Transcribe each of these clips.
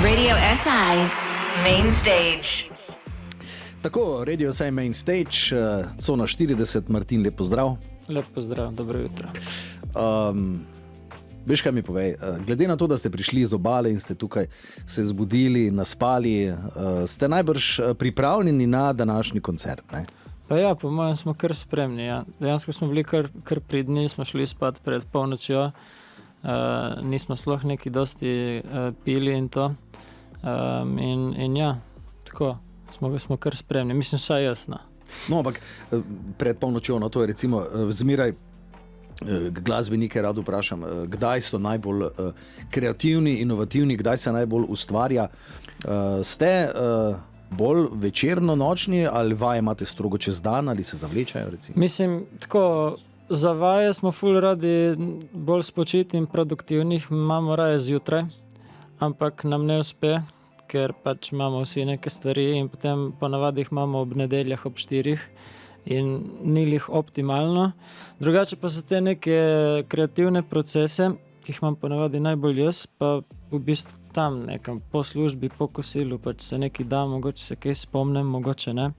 Radio SI Main Stage. Tako, Radio SI Main Stage, Cona 40, Martin, lep pozdrav. Lep pozdrav, dobro jutro. Veš, kaj mi povej, glede na to, da ste prišli iz obale in ste tukaj se zbudili, naspali, ste najbrž pripravljeni na današnji koncert, ne? Pa ja, po mojem smo kar spremni, ja. Dejansko smo bili kar pridni, smo šli spat pred polnočjo, nismo sploh neki dosti pili in to. In ja, tako, smo kar spremni, mislim vsaj jaz, no. No, ampak pred polnočjo, no, to je recimo zmeraj glasbenike rad vprašam, kdaj so najbolj kreativni, inovativni, kdaj se najbolj ustvarja. Ste bolj večerno-nočni ali vaje imate strogo čez dan ali se zavlečajo, recimo? Mislim, tako, za vaje smo ful radi bolj spočiti in produktivnih, imamo raje zjutraj, ampak nam ne uspe, ker pač imamo vsi neke stvari in potem ponavadi jih imamo ob nedeljah ob 4 in ni lih optimalno. Drugače pa so te neke kreativne procese, ki jih imam ponavadi najbolj jaz, pa v bistvu tam nekam po službi, po kosilu, pač se nekaj da, mogoče se kaj spomnem, mogoče ne.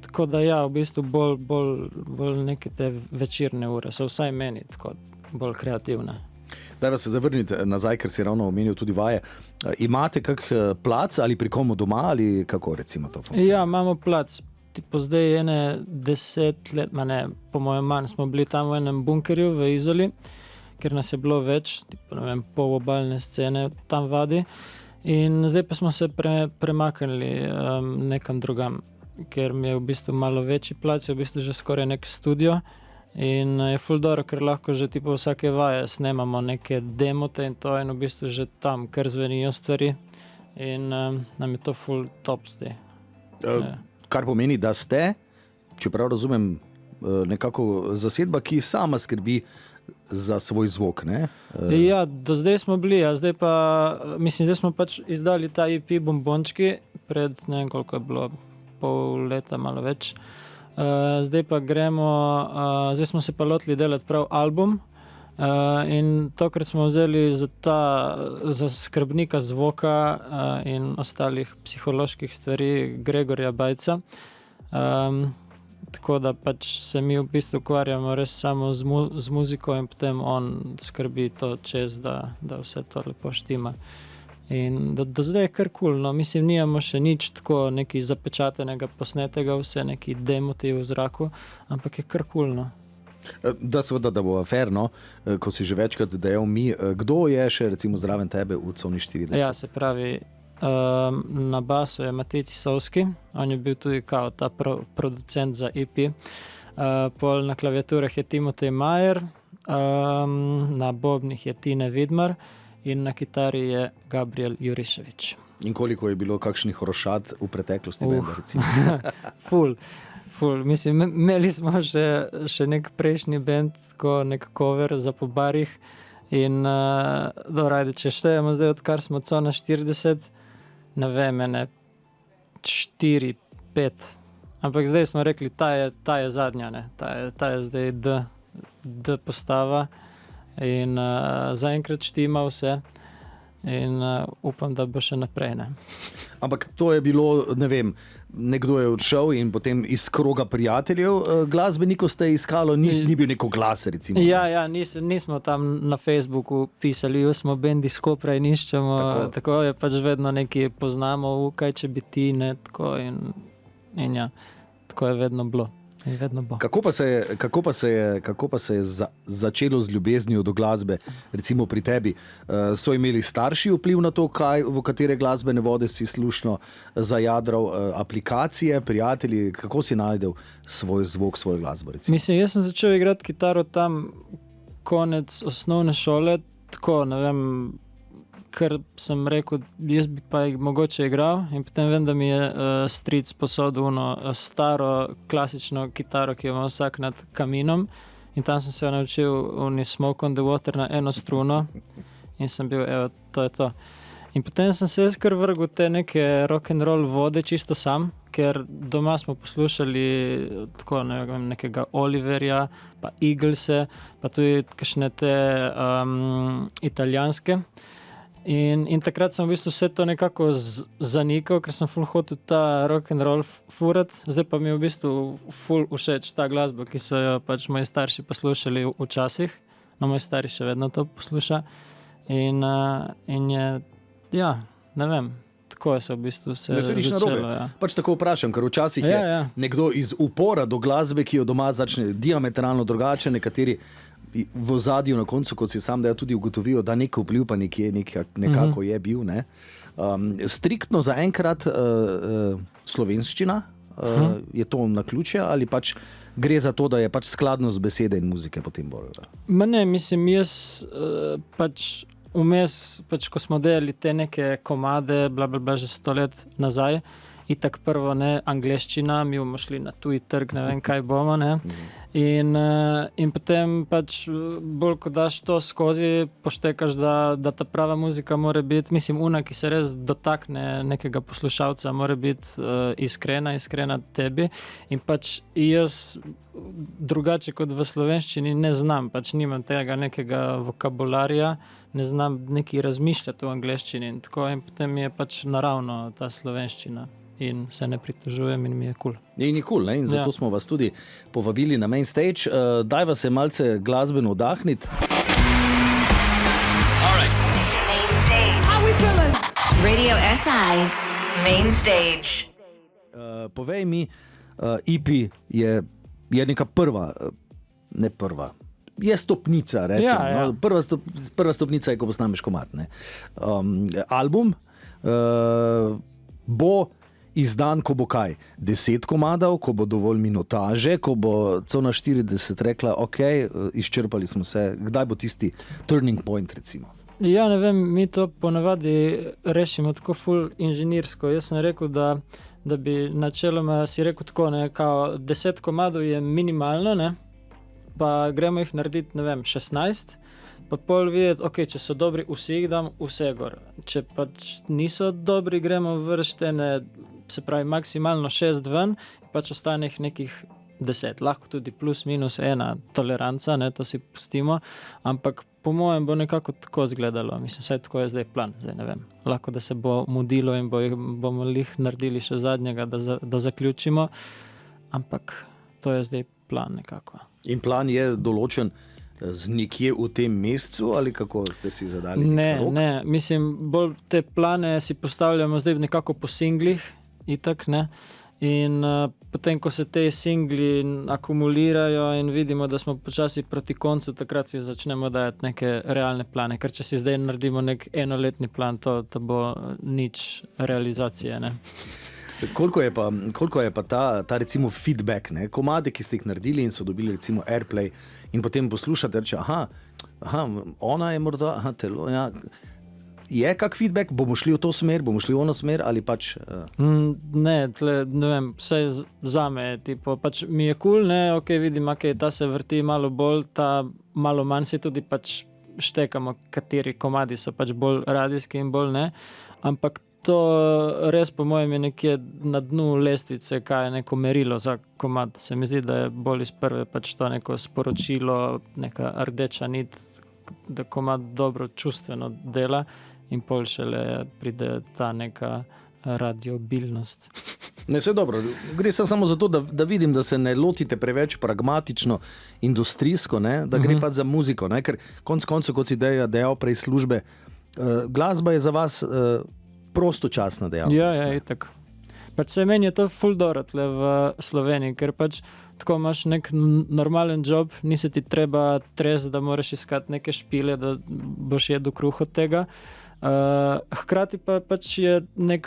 Tako da ja, v bistvu bolj neke te večerne ure, so vsaj meni tako bolj kreativne. Dajva se zavrniti nazaj, ker si ravno omenil tudi vaje. Imate kak plac ali pri komu doma ali kako recimo to funkcionira? Ja, imamo plac. Tipo zdaj 10 let, po mojem manj, smo bili tam v enem bunkerju v Izoli, ker nas je bilo več, tipo, ne vem, pol obalne scene tam vadi. In zdaj pa smo se premaknili nekam drugam, ker mi je v bistvu malo večji plac, je v bistvu že skoraj nek studio. In je ful dobro, ker lahko že tipo vsake vaje snemamo neke demote in to in v bistvu že tam, ker zvenijo stvari. In nam je to ful top zdaj. Kar pomeni, da ste, čeprav razumem, nekako zasedba, ki sama skrbi za svoj zvok, ne? Ja, do zdaj smo bili, a zdaj pa, mislim, zdaj smo pač izdali ta EP Bombončki pred, ne vem koliko je bilo, pol leta, malo več. Zdaj pa gremo, zdaj smo se pa lotili delati prav album in tokrat smo vzeli za skrbnika zvoka in ostalih psiholoških stvari Gregorja Bajca. Tako da pač se mi v bistvu ukvarjamo res samo z muziko in potem on skrbi to čez, da vse to lepo štima. In do zdaj je kar cool, no, mislim, nijamo še nič tako nekaj zapečatenega, posnetega, vse neki demoti v zraku, ampak je kar cool, no. Da seveda, da bo fair, no, ko si že večkrat dejal mi, kdo je še recimo zraven tebe v Coni 40? Ja, se pravi, na basu je Matej Cisovski, on je bil tudi kao ta producent za EP, pol na klaviaturah je Timotej Majer, na bobnih je Tine Vidmar in na kitari je Gabriel Juriševič. In koliko je bilo kakšnih rošad v preteklosti, recimo? Ful. Mislim, imeli smo še nek prejšnji band, tako nek cover za po barih in če štejemo zdaj, odkar smo Cona 40, ne vem, 4, 5. Ampak zdaj smo rekli, ta je zadnja, ne? Ta je zdaj D postava in zaenkrat štima vse in upam, da bo še naprej, ne. Ampak to je bilo, ne vem, nekdo je odšel in potem iz kroga prijateljev glasbenikov ste iskalo, ni bil neko glas, recimo. Ja, nismo tam na Facebooku pisali, smo bendi s Kopra in iščemo, tako je pač vedno nekaj poznamo, kaj če bi ti, ne, tako in ja, tako je vedno bilo. Kako pa se je začelo z ljubeznijo do glasbe, recimo pri tebi? So imeli starši vpliv na to, v katere glasbene vode si slušno zajadral, aplikacije, prijatelji, kako si najdel svoj zvok, svojo glasbo, recimo? Mislim, jaz sem začel igrati kitaro tam konec osnovne šole, tako, ne vem, ker sem rekel, jaz bi pa mogoče igral in potem vem, da mi je stric posodil staro klasično kitaro, ki jo ima vsak nad kaminom in tam sem se naučil Smoke on the Water na eno struno in sem bil, evo, to je to. In potem sem se jaz kar vrgel te neke rock'n'roll vode čisto sam, ker doma smo poslušali tako, ne vem, nekega Oliverja, pa Eaglese, pa tudi kakšne te italijanske. In takrat sem v bistvu vse to nekako zanikal, ker sem ful hotel ta rock and roll furat, zdaj pa mi je v bistvu ful všeč ta glasba, ki so jo pač moji starši poslušali včasih, no moj stari še vedno to posluša in je, ja, ne vem, tako je se v bistvu se začelo. Ja. Pač tako vprašam, ker včasih je nekdo iz upora do glasbe, ki jo doma začne diametralno drugače, nekateri v ozadju na koncu, kot si sam tudi ugotovijo, da nek vpliv pa nekje nekako je bil. Ne? Striktno zaenkrat slovenščina, je to naključje ali pač gre za to, da je pač skladnost besede in muzike potem bolj? Ne, mislim, jaz pač vmes, pač, ko smo delali te neke komade, blablabla, že 100 let nazaj, itak prvo, ne, angleščina, mi bomo šli na tuji trg, ne vem, kaj bomo, ne. In potem pač bolj, ko daš to skozi, poštekaš, da ta prava muzika mora biti, mislim, una, ki se res dotakne nekega poslušalca, mora biti iskrena tebi. In pač jaz drugače kot v slovenščini ne znam, pač nimam tega nekega vokabularja, ne znam neki razmišljati v angleščini in tako, in potem mi je pač naravno ta slovenščina. In se ne pritožujem in mi je cool. In je cool, ne? In zato smo vas tudi povabili na main stage. Dajva se malce glasbeno vdahniti. Radio SI, main stage. Povej mi, EP je neka prva, je stopnica, recimo. Ja. No? Prva stopnica je, ko posnameš komad. Ne? Album bo izdan, ko bo kaj? 10 komadov, ko bo dovolj minutaže, ko bo Cona 40 rekla, ok, izčrpali smo se. Kdaj bo tisti turning point, recimo? Ja, ne vem, mi to ponavadi rešimo tako ful inženirsko. Jaz sem rekel, da bi načeloma si rekel tako, ne, kao 10 komadov je minimalno, ne, pa gremo jih narediti, ne vem, 16, pa pol videti, ok, če so dobri, vsi jih dam vse gor. Če pač niso dobri, gremo vrštene, se pravi maksimalno 6 ven, pač ostane jih nekih 10. Lahko tudi plus minus 1 toleranca, ne, to si pustimo, ampak po mojem bo nekako tako izgledalo. Mislim, vsaj tako je zdaj plan, zdaj ne vem. Lahko, da se bo mudilo in bomo lih naredili še zadnjega, da zaključimo, ampak to je zdaj plan nekako. In plan je določen z nekje v tem mesecu ali kako ste si zadali? Ne, mislim, bolj te plane si postavljamo zdaj nekako po singlih, itak, ne. In potem, ko se te singli akumulirajo in vidimo, da smo počasi proti koncu, takrat si začnemo dajati neke realne plane, ker če si zdaj naredimo nek enoletni plan, to bo nič realizacije, ne. Koliko je pa ta recimo feedback, ne? Komade, ki ste jih naredili in so dobili recimo airplay in potem poslušate, reče, aha, ona je morda, telo, ja. Je kak feedback? Bomo šli v to smer, bomo šli v ono smer ali pač? Ne vem, vse zame je tipo, pač mi je cool, ne, ok, vidim, ok, ta se vrti malo bolj, ta malo manj, si tudi pač štekamo, kateri komadi so pač bolj radijski in bolj ne, ampak to res po mojem je nekje na dnu lestvice, kaj je neko merilo za komad. Se mi zdi, da je bolj iz prve pač to neko sporočilo, neka rdeča nit, da komad dobro čustveno dela in pol šele pride ta neka radiobilnost. Ne, vse dobro. Gre samo za to, da vidim, da se ne lotite preveč pragmatično, industrijsko, ne? Da gre pač za muziko, ne? Ker konc koncev, kot si dejal prej službe, glasba je za vas prostočasna dejavnost. Ja, itak. Pač se meni je to ful dobro tle v Sloveniji, ker pač tako imaš nek normalen job, nisi ti treba da moraš iskati neke špile, da boš jedel kruh od tega. Hkrati pa pač je nek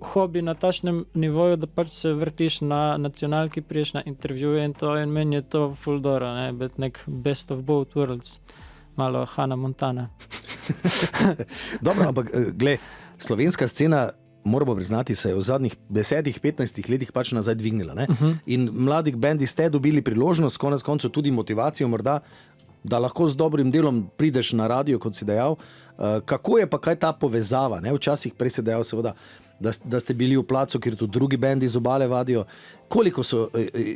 hobi na tašnem nivoju, da pač se vrtiš na nacionalki, priješ na intervjuje in to, in meni je to ful dobro, ne, bet nek best of both worlds. Malo Hannah Montana. Dobro, ampak glej, slovenska scena, moramo priznati, se je v zadnjih 10-15 letih pač nazaj dvignila. Ne? In mladih bendi ste dobili priložnost, konec koncev tudi motivacijo morda, da lahko z dobrim delom prideš na radio, kot si dejal. Kako je pa kaj ta povezava? Ne? Včasih prej si dejal seveda, da ste bili v placu, kjer tudi drugi bendi iz obale vadijo. Koliko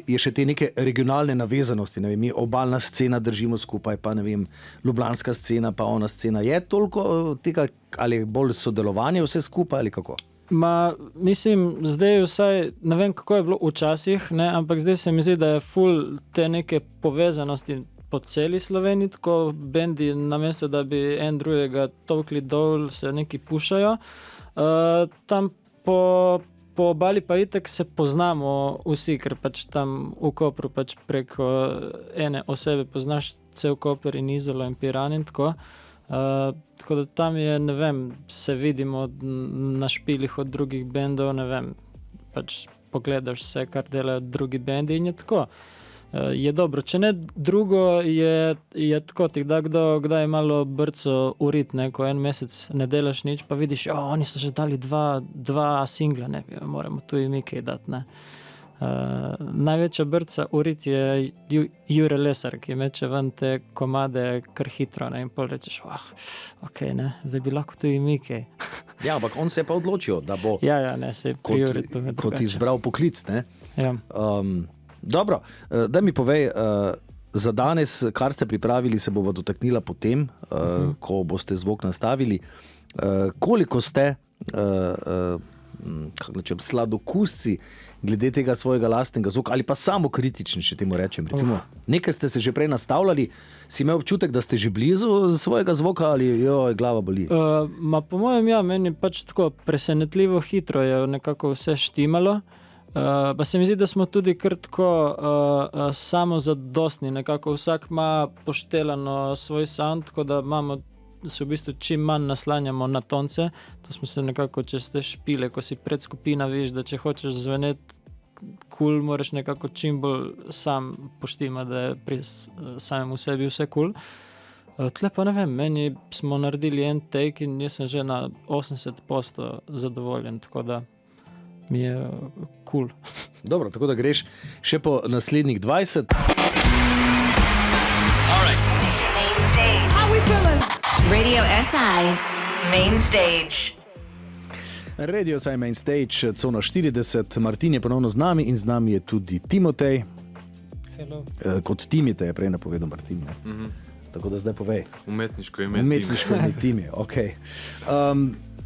je še te neke regionalne navezanosti? Ne vem, mi obalna scena držimo skupaj, pa ne vem, ljubljanska scena, pa ona scena. Je toliko tega, ali bolj sodelovanje vse skupaj ali kako? Mislim, zdaj vsaj, ne vem kako je bilo včasih, ne, ampak zdaj se mi zdi, da je ful te neke povezanosti po celi Sloveniji, tako bendi namesto, da bi en drugega tolkli dol, se neki pušajo. Tam po obali pa itak se poznamo vsi, ker pač tam v Kopru pač preko ene osebe poznaš cel Koper in Izolo in Piran in tako. Tako da tam je, ne vem, se vidimo na špilih od drugih bendov, ne vem, pač pogledaš vse, kar delajo drugi bendi in je tako. Je dobro, če ne drugo, je tako, ti da kdaj malo brco urit, ne, ko en mesec ne delaš nič, pa vidiš, oni so že dali dva singla, ne, moramo tu in mi kaj dati, ne. Največja brca urit je Jure Lesar, ki meče ven te komade kar hitro, ne, in pol rečeš, ok, ne, zdaj bi lahko tu in mi kaj. Ja, ampak on se je pa odločil, da bo ne, se kot izbral poklic, ne. Ja. Dobro, daj mi povej, za danes, kar ste pripravili, se bova dotaknila potem, ko boste zvok nastavili. Koliko ste sladokusci glede tega svojega lastnega zvoka ali pa samokritični, če temu rečem. Recimo, nekaj ste se že prej nastavljali, si imel občutek, da ste že blizu svojega zvoka ali glava boli? Po mojem, meni pač tako presenetljivo hitro je nekako vse štimalo. Pa se mi zdi, da smo tudi kar tako samozadostni, nekako vsak ima poštelano svoj sound, tako da se v bistvu čim manj naslanjamo na tonce. To smo se nekako čez te špile, ko si predskupina, viš, da če hočeš zveneti cool, moraš nekako čim bolj sam poštima, da je pri samem v sebi vse cool. Tle pa ne vem, meni smo naredili en take in jaz sem že na 80% zadovoljen, tako da mi je cool. Dobro, tako da greš še po naslednjih 20. Radio SI Main Stage. Radio SI Main Stage, cona 40. Martin je ponovno z nami in z nami je tudi Timotej. Hello. Kot Timi te je prej napovedal Martin. Tako da zdaj povej. Umetniško ime Timi, ok.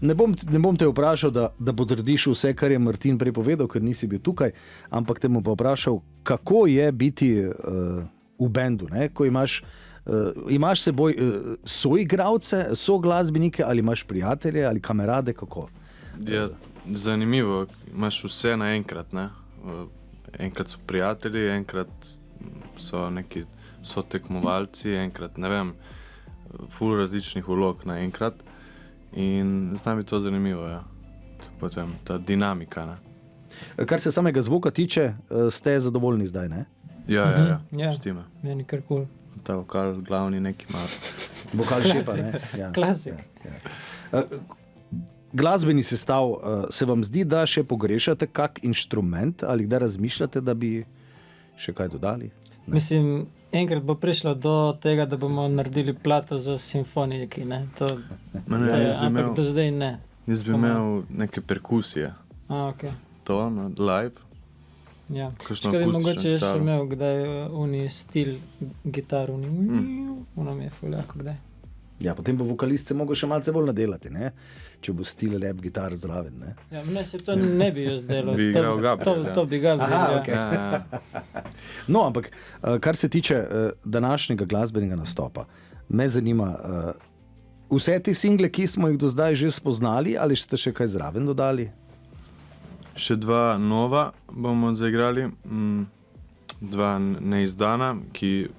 Ne bom te vprašal, da potrdiš vse, kar je Martin prej povedal, ker nisi bil tukaj, ampak te bom pa vprašal, kako je biti v bendu, ne? Ko imaš seboj soigralce, soglasbenike ali imaš prijatelje ali kamerade, kako? Ja, zanimivo, imaš vse naenkrat, ne? Enkrat so prijatelji, enkrat so neki sotekmovalci, enkrat, ne vem, ful različnih vlog naenkrat. In z nami to zanimivo, ja. Potem ta dinamika, ne. Kar se samega zvoka tiče, ste zadovoljni zdaj, ne? Ja, štima. Meni kar cool. Ta vokal glavni neki ima. Vokal šepa, ne? Ja. Klasik. Ja. Glasbeni sestav, se vam zdi, da še pogrešate kak inštrument ali da razmišljate, da bi še kaj dodali? Ne. Mislim, enkrat bo prišlo do tega, da bomo naredili plato za simfoniki, ne? Ampak do zdaj ne. Jaz bi imel neke perkusije. Ok. To, live. Ja. Kakšno Čekaj, akustično mogoče je še kitaro. imel kdaj uni stil gitar, ono mi je ful jako kdaj. Ja, potem bo vokalist se mogel še malce bolj nadelati, ne? Če bo stil lep gitar zraven, ne? Ja, ne, se to ne bi jaz delal. Bi igral Gabriel, ja. To bi Gabriel, Aha, ja. ok. Ja. No, ampak kar se tiče današnjega glasbenega nastopa, me zanima, vse te single, ki smo jih do zdaj že spoznali, ali ste še kaj zraven dodali? Še dva nova bomo zaigrali, dva neizdana, ki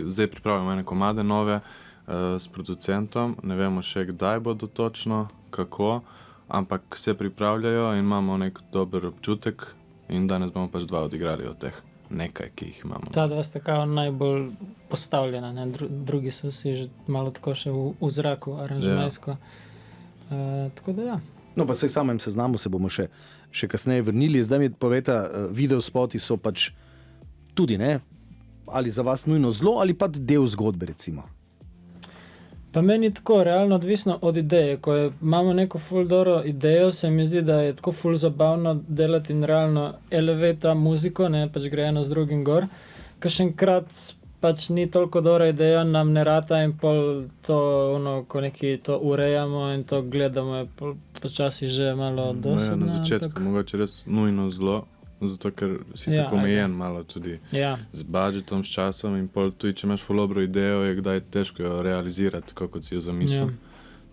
zdaj pripravljamo ene komade nove s producentom, ne vemo še kdaj bodo točno, kako, ampak se pripravljajo in imamo nek dober občutek in danes bomo pač dva odigrali od teh nekaj, ki jih imamo. Ta dva sta kao najbolj postavljena, ne? Drugi so vsi že malo tako še v zraku, aranžmajsko. Tako da ja. No, pa se v samem seznamu se bomo še kasneje vrnili. Zdaj mi povejte, videospoti so pač tudi, ne? Ali za vas nujno zlo ali pa del zgodbe, recimo? Pa meni tako, realno odvisno od ideje. Ko imamo neko ful dobro idejo, se mi zdi, da je tako ful zabavno delati in realno elevata muziko, ne, pač gre eno z drugim gor. Kakšenkrat pač ni toliko dobra ideja, nam ne rata in pol to, ko neki to urejamo in to gledamo, je počasi že malo dosadno. Na začetku mogoče res nujno zlo, zato ker si tako omejen malo tudi z budžetom, s časom in pol tudi, če imaš ful dobro idejo, je kdaj težko jo realizirati, tako kot si jo zamislil.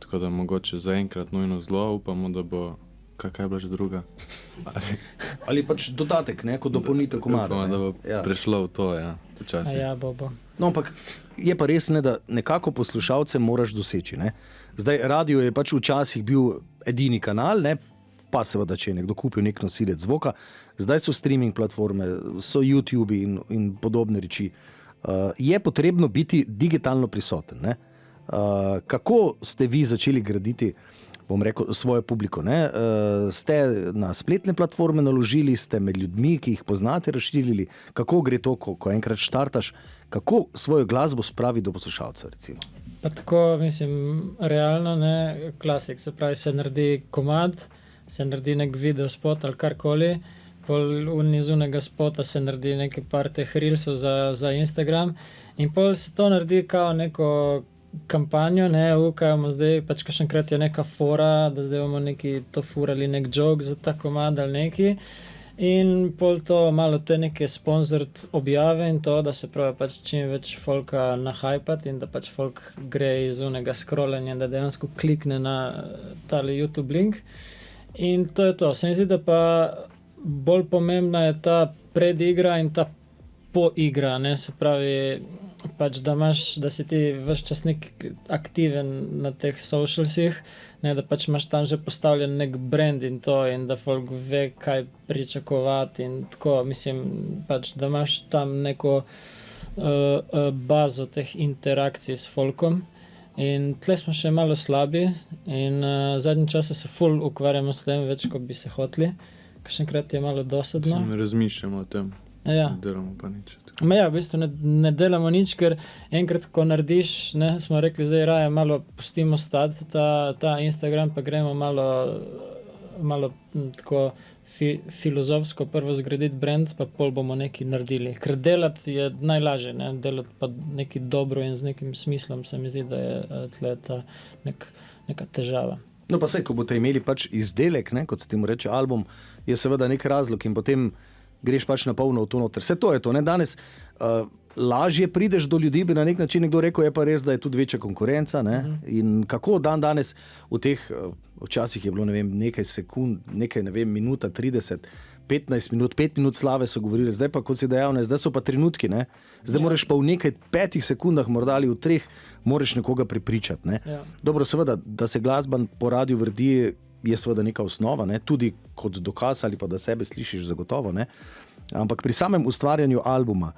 Tako da mogoče zaenkrat nujno zlo, upamo, da bo, kakaj je bila že druga? Ali pač dodatek, ne, kot dopolnitev komada. Upamo, da bo prešlo v to, počasi. Bo. No, ampak je pa res, ne, da nekako poslušalce moraš doseči, ne. Zdaj, radio je pač včasih bil edini kanal, ne, pa seveda, če je nekdo kupil nek nosilec zvoka, zdaj so streaming platforme, so YouTube in podobne reči. Je potrebno biti digitalno prisoten, ne. Kako ste vi začeli graditi, bom rekel, svojo publiko, ne? Ste na spletne platforme naložili, ste med ljudmi, ki jih poznate, razširili, kako gre to, ko enkrat štartaš, kako svojo glasbo spravi do poslušalca, recimo? Pa tako, mislim, realno, ne, klasik, se pravi, se naredi komad, se naredi nek video spot ali karkoli, pol unizunega spota se naredi nekaj par teh reelsov za Instagram in pol se to naredi kao neko kampanjo, ne, ukajamo zdaj, pač kakšenkrat je neka fora, da zdaj bomo neki to furali, nek joke za ta komad ali neki in pol to malo te neke sponsored objave in to, da se pravi pač čim več folka nahajpati in da pač folk gre iz unega scrollanja, da dejansko klikne na tale YouTube link. In to je to. Se mi zdi, da pa bolj pomembna je ta predigra in ta poigra, ne, se pravi, pač da si ti ves čas nek aktiven na teh socialsih, ne, da pač imaš tam že postavljen nek brand in to in da folk ve, kaj pričakovati in tako, mislim, pač da imaš tam neko bazo teh interakcij s folkom. In tle smo še malo slabi in zadnji čase se ful ukvarjamo s tem, več kot bi se hoteli. Kakšenkrat je malo dosadno. Ne razmišljamo o tem, delamo pa nič. V bistvu ne delamo nič, ker enkrat, ko narediš, ne, smo rekli, zdaj raje malo pustimo stati ta Instagram, pa gremo malo tako filozofsko prvo zgraditi brand, pa pol bomo nekaj naredili. Ker delati je najlažje, ne? Delati pa nekaj dobro in z nekim smislom, se mi zdi, da je tle ta neka težava. No pa saj, ko boste imeli pač izdelek, ne, kot se temu reče album, je seveda nek razlog in potem greš pač na polno v to noter. Vse to je to, ne, danes lažje prideš do ljudi, bi na nek način nekdo rekel, je pa res, da je tudi večja konkurenca, ne, in kako danes v teh, včasih je bilo, ne vem, nekaj sekund, nekaj, ne vem, minuta, 30, 15 minut, 5 minut slave so govorili, zdaj pa, kot si dejal, ne, zdaj so pa trenutki, ne, zdaj moraš pa v nekaj 5 sekundah, morda ali v 3, moraš nekoga prepričati, ne. Dobro, seveda, da se glasba po radiju vrdi, je seveda neka osnova, ne, tudi kot dokaz ali pa da sebe slišiš zagotovo, ne. Ampak pri samem ustvarjanju albuma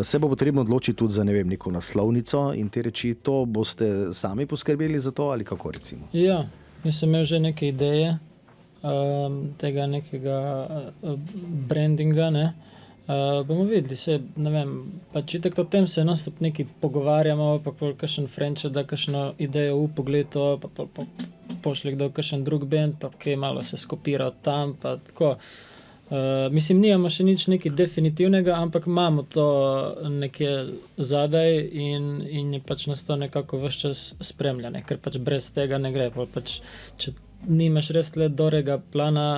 se bo potrebno odločiti tudi za, ne vem, neko naslovnico in te reči, to boste sami poskrbeli za to ali kako, recimo? Ja, sem imel že neke ideje tega nekega brandinga, ne. Bomo videli, ne vem, pač itak o tem se non-stop nekaj pogovarjamo, pa kakšen friend da kakšno idejo v pogled, pa pošli kdo kakšen drug band, pa kaj malo se skopira od tam, pa tako. Mislim, nijamo še nič nekaj definitivnega, ampak imamo to nekje zadaj in je pač nas to nekako ves čas spremljane, ker pač brez tega ne gre. Pač, če nimaš res tle dorega plana,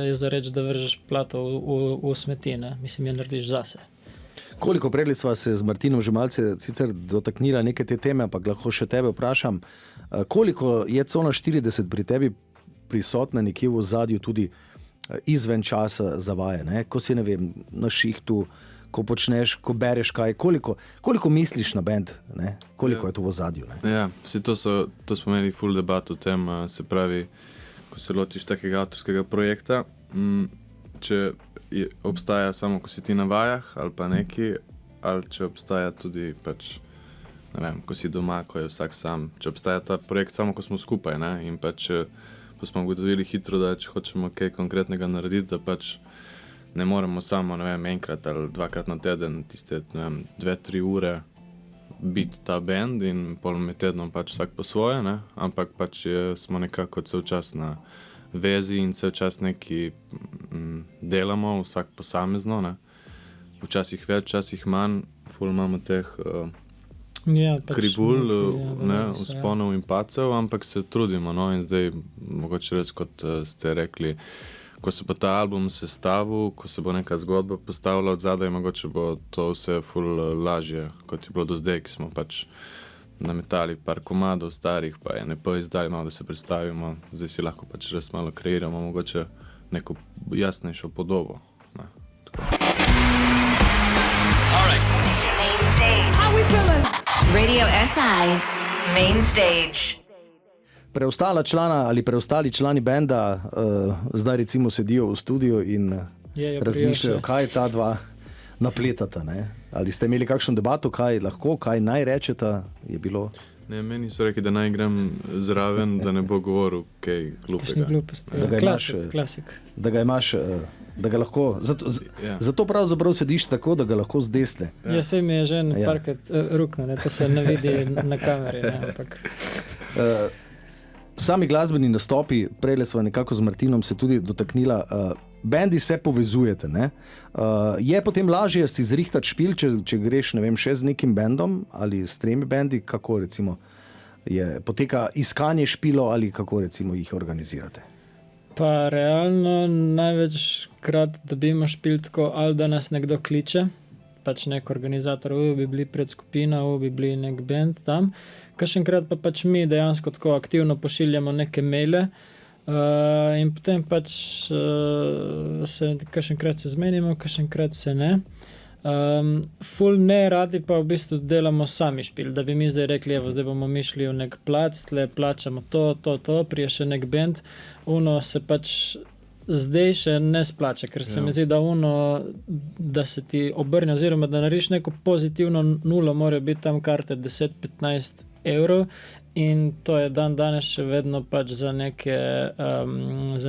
je za reč, da vržeš plato v smeti, ne? Mislim, je narediš zase. Koliko prej sva se z Martinom že malce sicer dotaknila neke te teme, ampak lahko še tebe vprašam, koliko je Cona 40 pri tebi prisotna nekje v ozadju tudi izven časa za vaje, ne? Ko si, ne vem, na šihtu, ko počneš, ko bereš kaj, koliko misliš na band, ne? Koliko je to v ozadju, ne? Ja, to smo imeli full debat o tem, se pravi, ko se lotiš takega avtorskega projekta, če obstaja samo, ko si ti na vajah ali pa neki, ali če obstaja tudi pač, ne vem, ko si doma, ko je vsak sam, če obstaja ta projekt samo, ko smo skupaj, ne, in pač ko smo ugotovili hitro, da če hočemo kaj konkretnega narediti, da pač ne moremo samo, ne vem, enkrat ali 2krat na teden, tiste, ne vem, 2-3 ure biti ta band in pol med tednom pač vsak po svoje, ne? Ampak pač smo nekako cel čas na vezi in cel čas neki delamo, vsak posamezno, ne? Včasih več, včasih manj, ful imamo teh krivul, vzponov in pacev, ampak se trudimo, no, in zdaj mogoče res, kot ste rekli, ko se bo ta album sestavil, ko se bo neka zgodba postavila od zadaj, mogoče bo to vse ful lažje, kot je bilo do zdaj, ki smo pač nametali par komadov starih, pa je NP izdali malo, da se predstavimo, zdaj si lahko pač res malo kreiramo, mogoče neko jasnejšo podobo, ne, tako. How we feeling? Radio SI Main Stage. Preostala člana ali preostali člani benda zdaj recimo sedijo v studiu in razmišljajo, kaj ta dva napletata, ne? Ali ste imeli kakšno debato, kaj lahko, kaj naj rečeta, je bilo? Ne, meni so rekli, da naj igram zraven, da ne bo govoril kaj glupega. Klasik. Da ga imaš, da ga lahko, zato pravzaprav sediš tako, da ga lahko zdesne. Ja, sej mi je že parkrat rukno, ne, to se ne vidi na kameri, ne, ampak... Sami glasbeni nastopi, prejle sva nekako z Martinom se tudi dotaknila, bendi se povezujete, ne? Je potem lažje si zrihtati špil, če greš, ne vem, še z nekim bendom ali s 3 bendi, kako recimo poteka iskanje špilo ali kako recimo jih organizirate? Pa realno največkrat dobimo špil tako, ali da nas nekdo kliče, pač nek organizator, bi bili pred skupino, bi bili nek band tam. Kakšenkrat pa pač mi dejansko tako aktivno pošiljamo neke maile in potem pač kakšenkrat se zmenimo, kakšenkrat se ne. Ful ne radi pa v bistvu delamo sami špil, da bi mi zdaj rekli, evo, zdaj bomo mi šli v nek plac, tle plačamo to, prije še nek band, se pač zdaj še ne splača, ker se mi zdi, da se ti obrne oziroma da narediš neko pozitivno nulo, mora biti tam karte 10-15 evrov in to je danes še vedno pač za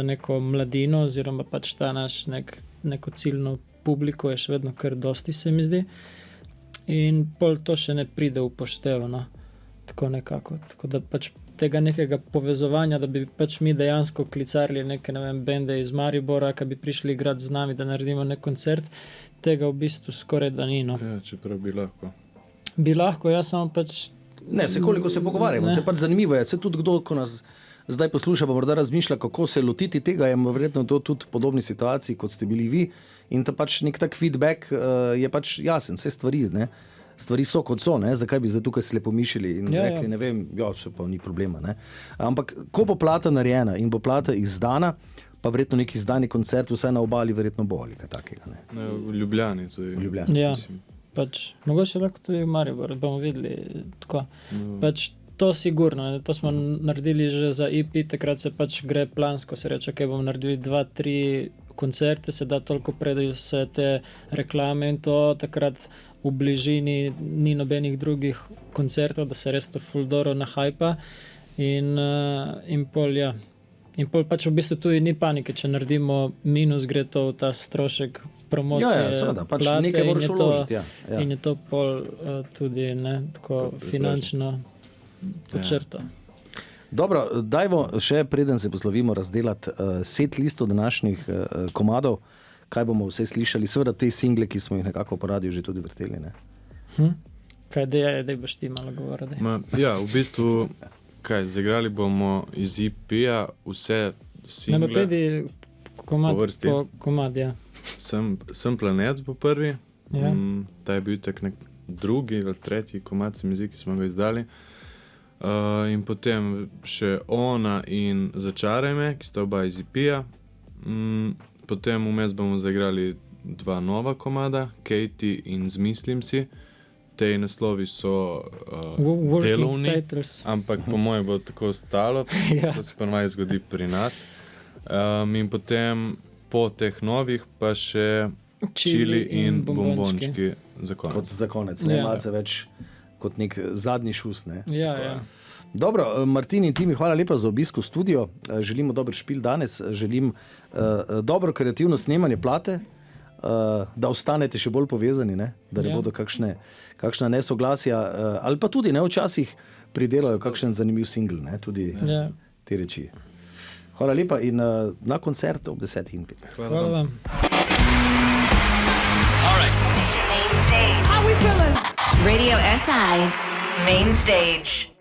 neko mladino oziroma pač ta naš neko ciljno publiko je še vedno kar dosti, se mi zdi. In pol to še ne pride upoštevano, tako nekako. Tako da pač tega nekega povezovanja, da bi pač mi dejansko klicarili neke, ne vem, bende iz Maribora, ki bi prišli igrati z nami, da naredimo nek koncert, tega v bistvu skoraj da ni, no. Ja, čeprav bi lahko. Bi lahko, jaz samo pač... Ne, se koliko se pogovarjamo, se pač zanimivo je, se tudi kdo, ko nas zdaj posluša, pa morda razmišlja, kako se lotiti tega, je verjetno to tudi v podobni situaciji, kot ste bili vi, in ta pač nek tak feedback je pač jasen, vse stvari so kot so, ne? Zakaj bi zdaj tukaj slepo mišljali in rekli, ne vem, se pa ni problema, ne? Ampak ko bo plata narejena in bo plata izdana, pa verjetno neki izdani koncert vsaj na obali verjetno bo ali kaj takega, ne? Ne, v Ljubljani. Ja, pač, mogoče lahko tudi v Maribor, bomo videli tako. Pač to sigurno, ne? To smo naredili že za EP, takrat se pač gre plansko, se reče, bomo naredili 2-3 koncerte, se da toliko predajo vse te reklame in to, takrat v bližini ni nobenih drugih koncertov, da se res to ful dobro nahajpa in pol pač v bistvu tudi ni panike, če naredimo minus, gre to v ta strošek promocije pač plate nekaj moraš vložiti, in je to pol tudi tako finančno počrto. Dobro, dajmo še, preden se poslovimo, razdelati set listo današnjih komadov, kaj bomo vse slišali, seveda te single, ki smo jih nekako po radiju že tudi vrteli, ne? Kaj dej boš ti malo govoril? Ja, v bistvu, zaigrali bomo iz EP-ja vse single. Ne, pedi komad, ja. Sem planet po prvi, ta je bil tak nek drugi ali tretji komad, se mi zdi, ki smo ga izdali. In potem še Ona in Začaraj me, ki sta oba iz EP-ja. Potem vmes bomo zaigrali 2 nova komada, Katie in Zmislim si. Tej naslovi so delovni, ampak po moje bo tako ostalo, to se pa naj zgodi pri nas. In potem po teh novih pa še Čili in bombončki za konec. Kot za konec, ne malce več kot nek zadnji šus, ne? Ja. Dobro, Martin in Timi, hvala lepa za obisk v studio. Želimo dober špil danes, želim dobro kreativno snemanje plate da ostanete še bolj povezani, ne? Da ne bodo kakšna nesoglasja, ali pa tudi včasih pridelajo kakšen zanimiv singl, ne? Tudi te reči. Hvala lepa in na koncert ob 10:05. Hvala vam. Main stage. How we feeling? Radio SI Main Stage.